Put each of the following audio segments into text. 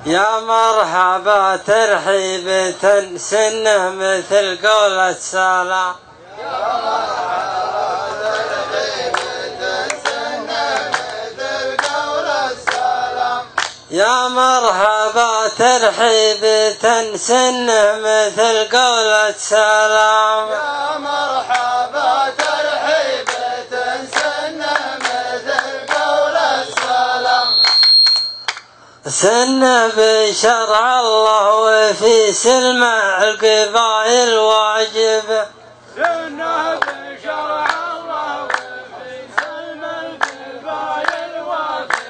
يا مرحبا ترحيبة سنه مثل قول السلام. يا مرحبا ترحيبة سنه مثل قول السلام. يا مرحبا ترحيبة سنه مثل قول السلام. سنه بشرع الله وفي سلم القبائل واجب. سنه بشرع الله وفي سلم القبائل واجب.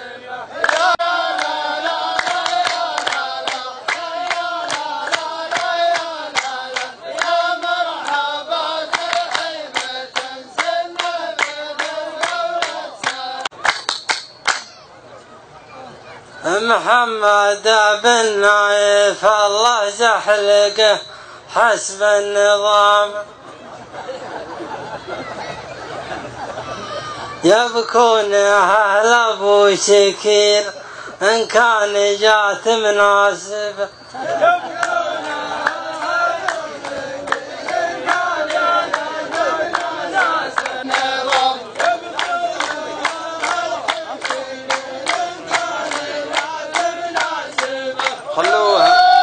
محمد بن نايف الله زحلقه حسب النظام. يبكون أهل أبو شكير إن كان جات مناسب. خلوها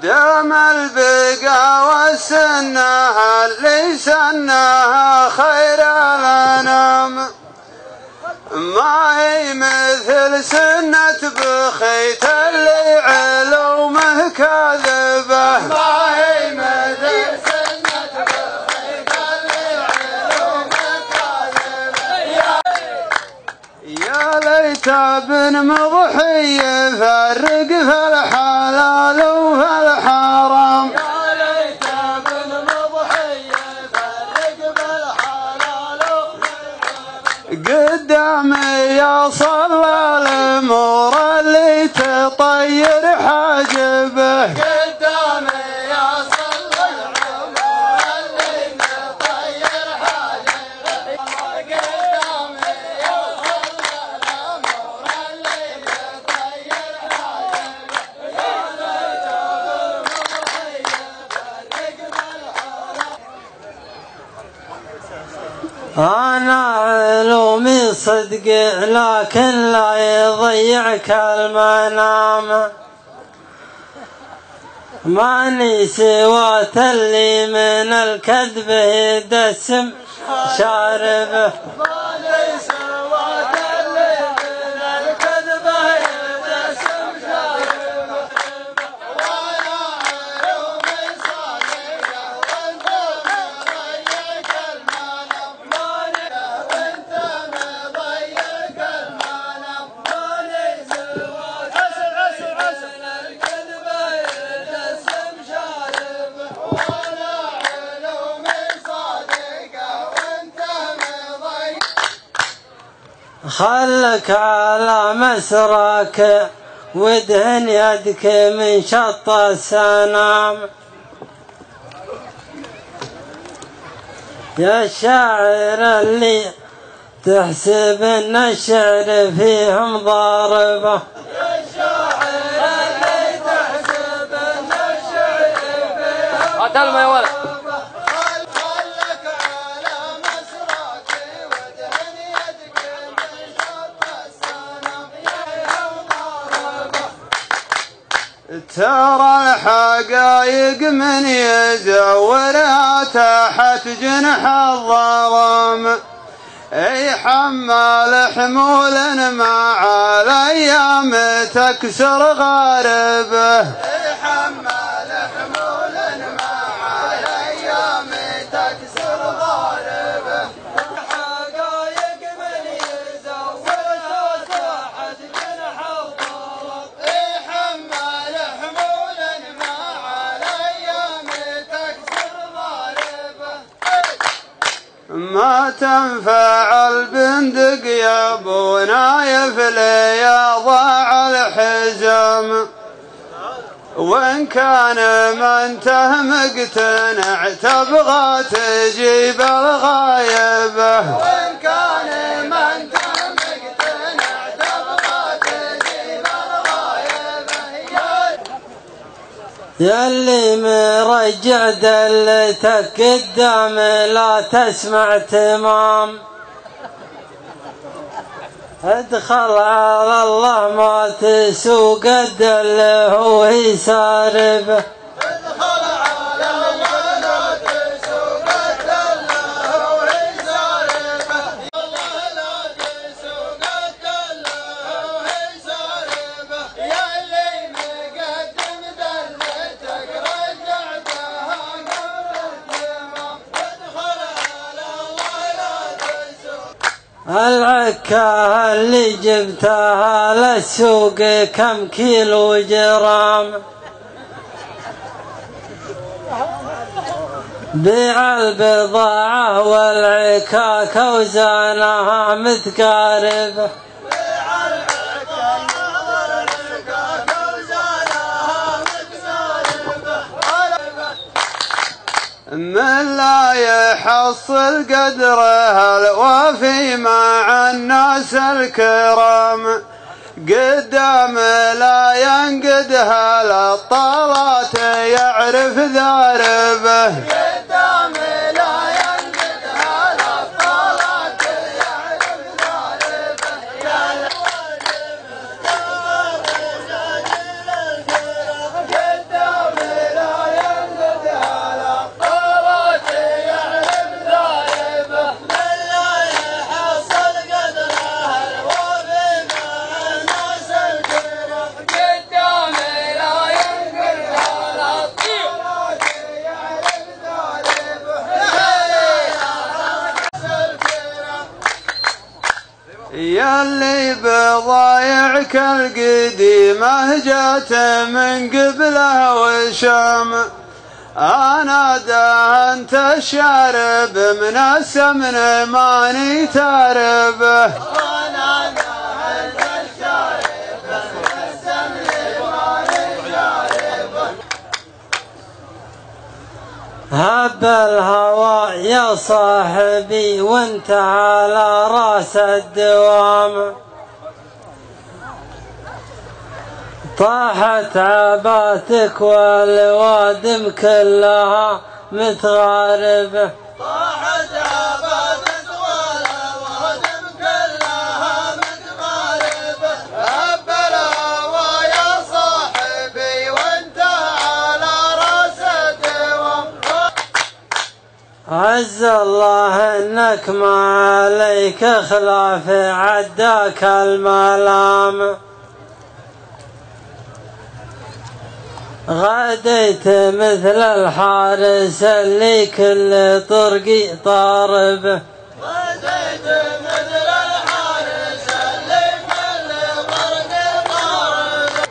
دام البقا والسنها اللي سنها خير الانام. ما هي مثل سنة بخيت اللي علومه كاذبه. ما هي مثل سنة بخيت اللي علومه كاذبه. يا ليت ابن مضحي يفرق في الحلال وفي الحرام. يا ليت ابن مضحي يفرق في الحلال وفي الحرام. قدامي يا صلى الامور اللي تطير حاجبه. قدامي يا صلى الامور اللي تطير حاجبه. قدامي يا صلى الامور اللي تطير حاجبه. يا ليت ابن مضحي يفرق في الحرام. أنا علومي صدق لكن لا يضيعك المنام. ماني سوى اللي من الكذب يدسم شاربه. ماني سوى اللي من الكذب يدسم شاربه. وانا علومي صادقه وانت مضيق المنام. وانت مضيق المنام. ماني سوى من الكذب يدسم شاربه. وانا علومي صادقه وانت مضيق. خلك على مسرك ودهن يدك من شط السنام. يا الشاعر اللي تحسب ان الشعر فيهم ضاربه. يا الشاعر اللي تحسب ان الشعر فيهم ضاربه. خلك على مسرك ودهن يدك من شط السنام. فيهم ضاربه. ترى الحقايق من يزورها تحت جنح الظلام. اي حمال حمول مع الايام تكسر غاربه. اي حمال حمول مع الايام تكسر غاربه. الحقايق من يزورها تحت جنح الظلام. اي حمال حمول مع الايام تكسر غاربه. ما تنفع البندق يا ابو نايف لي ضاع الحزام. وإن كان ما انته مقتنع تبغى تجيب الغايبة. وإن كان ما انته مقتنع ياللي مرجع دلتك قدام لا تسمع تمام، ادخل على الله ما تسوق الدل وهي ساربه. ادخل على الله لا تسوق الدل وهي ساربه. الله لا تسوق الدل وهي ساربه. يا اللي مقدم دلتك رجعتها قبل التمام. ادخل على الله لا تسوق. العكا اللي جبتها للسوق كم كيلو جرام، بيع البضاعة والعكاك وزانها متقاربة. من لا يحصل قدرها الوافي مع الناس الكرام، قدام لا ينقدها للطالات يعرف ذاربه. قدام لا ينقدها للطالات يعرف ذاربه. قدام لا ينقدها للطالات يعرف ذاربه. من لا يحصل قدرها الوافي مع الناس الكرام، قدام لا ينقدها للطالات يعرف ذاربه. ياللي بضايعك القديمة جات من قبله وشام، أنا دهنت الشارب من السمن ماني تاربه. أنا دهنت الشارب من السمن ماني تاربه. هب الهوى يا صاحبي وانت على راس الدوام، طاحت عباتك والوادم كلها متغاربة. طاحت عباتك والوادم كلها متغاربة. هب الهوى يا صاحبي وانت على راس الدوام. عز الله انك ما عليك خلاف عداك الملام، غديت مثل الحارس اللي كل طرقي طاربه. غديت مثل الحارس اللي كل طرقي طاربه.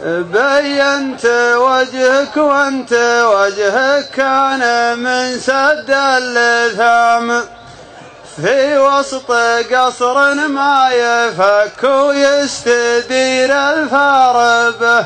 بينت وجهك وانت وجهك كان من سد اللثام، في وسط قصر ما يفك ويستدير الفاربه.